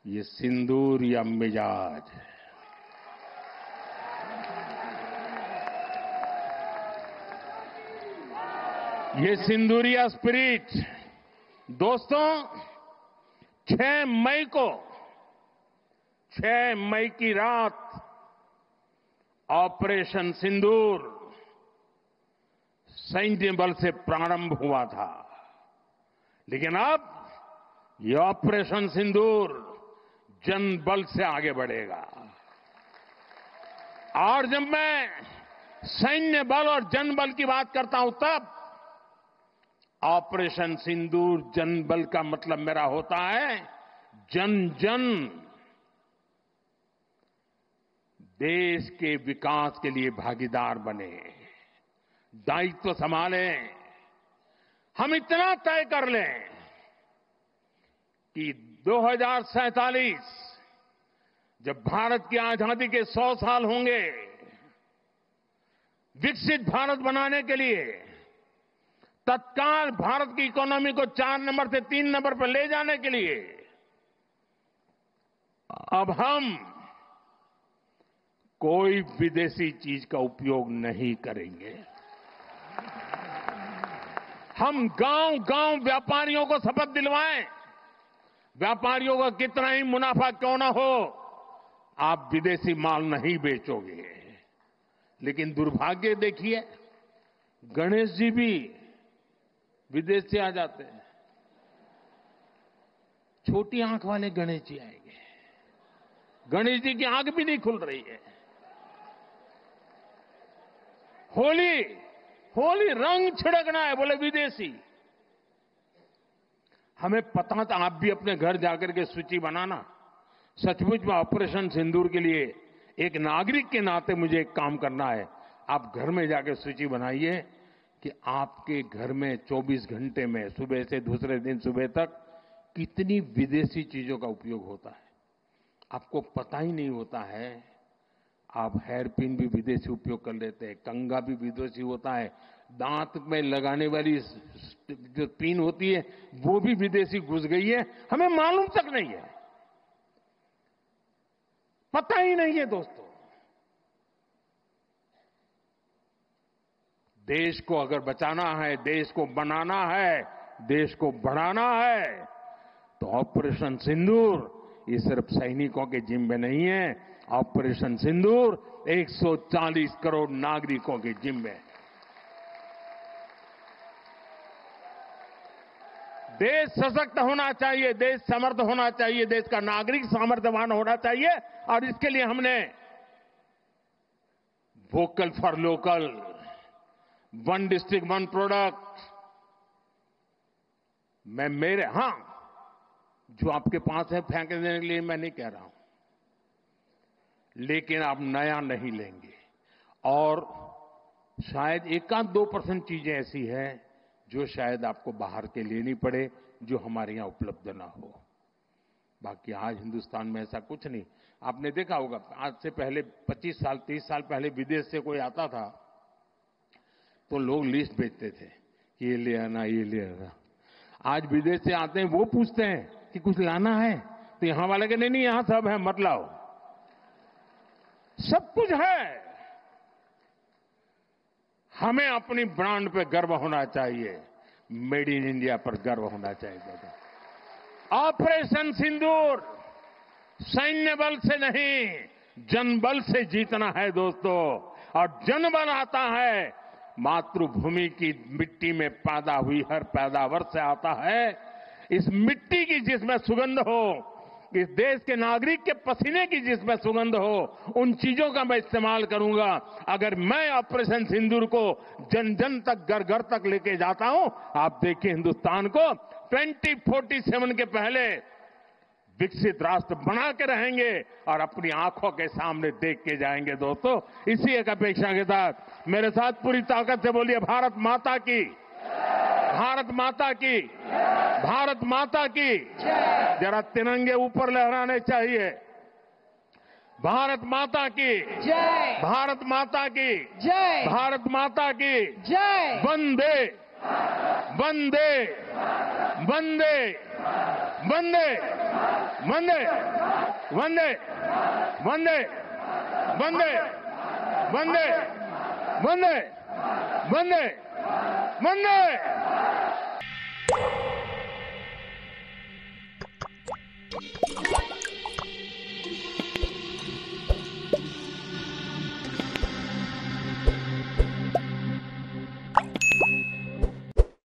ये सिंदूर या मिजाज, ये सिंदूरिया स्पिरिट। दोस्तों, 6 मई की रात ऑपरेशन सिंदूर सैन्य बल से प्रारंभ हुआ था, लेकिन अब ये ऑपरेशन सिंदूर जनबल से आगे बढ़ेगा। और जब मैं सैन्य बल और जनबल की बात करता हूं, तब ऑपरेशन सिंदूर जनबल का मतलब मेरा होता है जन जन देश के विकास के लिए भागीदार बने, दायित्व संभालें। हम इतना तय कर लें कि 2047 जब भारत की आजादी के 100 साल होंगे, विकसित भारत बनाने के लिए तत्काल भारत की इकोनॉमी को 4 नंबर से 3 नंबर पर ले जाने के लिए अब हम कोई विदेशी चीज का उपयोग नहीं करेंगे। हम गांव-गांव व्यापारियों को शपथ दिलवाएं, व्यापारियों का कितना ही मुनाफा क्यों ना हो, आप विदेशी माल नहीं बेचोगे। लेकिन दुर्भाग्य देखिए, गणेश जी भी विदेश से आ जाते हैं। छोटी आंख वाले गणेश जी आएंगे, गणेश जी की आंख भी नहीं खुल रही है। होली रंग छिड़कना है, बोले विदेशी। हमें पता था, आप भी अपने घर जाकर के सूची बनाना। सचमुच में ऑपरेशन सिंदूर के लिए एक नागरिक के नाते मुझे एक काम करना है। आप घर में जाकर सूची बनाइए कि आपके घर में 24 घंटे में सुबह से दूसरे दिन सुबह तक कितनी विदेशी चीजों का उपयोग होता है। आपको पता ही नहीं होता है। आप हेयर पिन भी विदेशी उपयोग कर लेते हैं, कंघा भी विदेशी होता है, दांत में लगाने वाली जो पिन होती है वो भी विदेशी घुस गई है, हमें मालूम तक नहीं है, पता ही नहीं है। दोस्तों, देश को अगर बचाना है, देश को बनाना है, देश को बढ़ाना है, तो ऑपरेशन सिंदूर ये सिर्फ सैनिकों के जिम्मे नहीं है। ऑपरेशन सिंदूर 140 करोड़ नागरिकों के जिम्मे है। देश सशक्त होना चाहिए, देश समर्थ होना चाहिए, देश का नागरिक सामर्थ्यवान होना चाहिए। और इसके लिए हमने vocal for local, one district one product, जो आपके पास है फेंक देने के लिए मैं नहीं कह रहा हूं, लेकिन आप नया नहीं लेंगे। और शायद 1-2% चीजें ऐसी हैं जो शायद आपको बाहर के लेनी पड़े, जो हमारे यहां उपलब्ध ना हो। बाकी आज हिंदुस्तान में ऐसा कुछ नहीं। आपने देखा होगा, आज से पहले 25 साल 30 साल पहले विदेश से कोई आता था तो लोग लिस्ट भेजते थे, ये ले आना, ये ले आना। आज विदेश से आते हैं, वो पूछते हैं कि कुछ लाना है, तो यहां वाले के नहीं, यहां सब है, मत लाओ, सब कुछ है। हमें अपनी ब्रांड पे गर्व होना चाहिए, मेड इन इंडिया पर गर्व होना चाहिए। ऑपरेशन सिंदूर सैन्य बल से नहीं, जनबल से जीतना है दोस्तों। और जनबल आता है मातृभूमि की मिट्टी में पैदा हुई हर पैदावार से आता है। इस मिट्टी की जिसमें सुगंध हो, इस देश के नागरिक के पसीने की जिसमें सुगंध हो, उन चीजों का मैं इस्तेमाल करूंगा। अगर मैं ऑपरेशन सिंदूर को जन जन तक, घर घर तक लेके जाता हूं, आप देखिए हिंदुस्तान को 2047 के पहले विकसित राष्ट्र बना के रहेंगे और अपनी आंखों के सामने देख के जाएंगे। दोस्तों, इसी एक अपेक्षा के साथ मेरे साथ पूरी ताकत से बोलिए, भारत माता की, भारत माता की, भारत माता की। जरा तिरंगे ऊपर लहराने चाहिए। भारत माता की जय, भारत माता की जय, भारत माता की जय। वंदे वंदे वंदे वंदे वंदे वंदे वंदे वंदे वंदे वंदे वंदे वंदे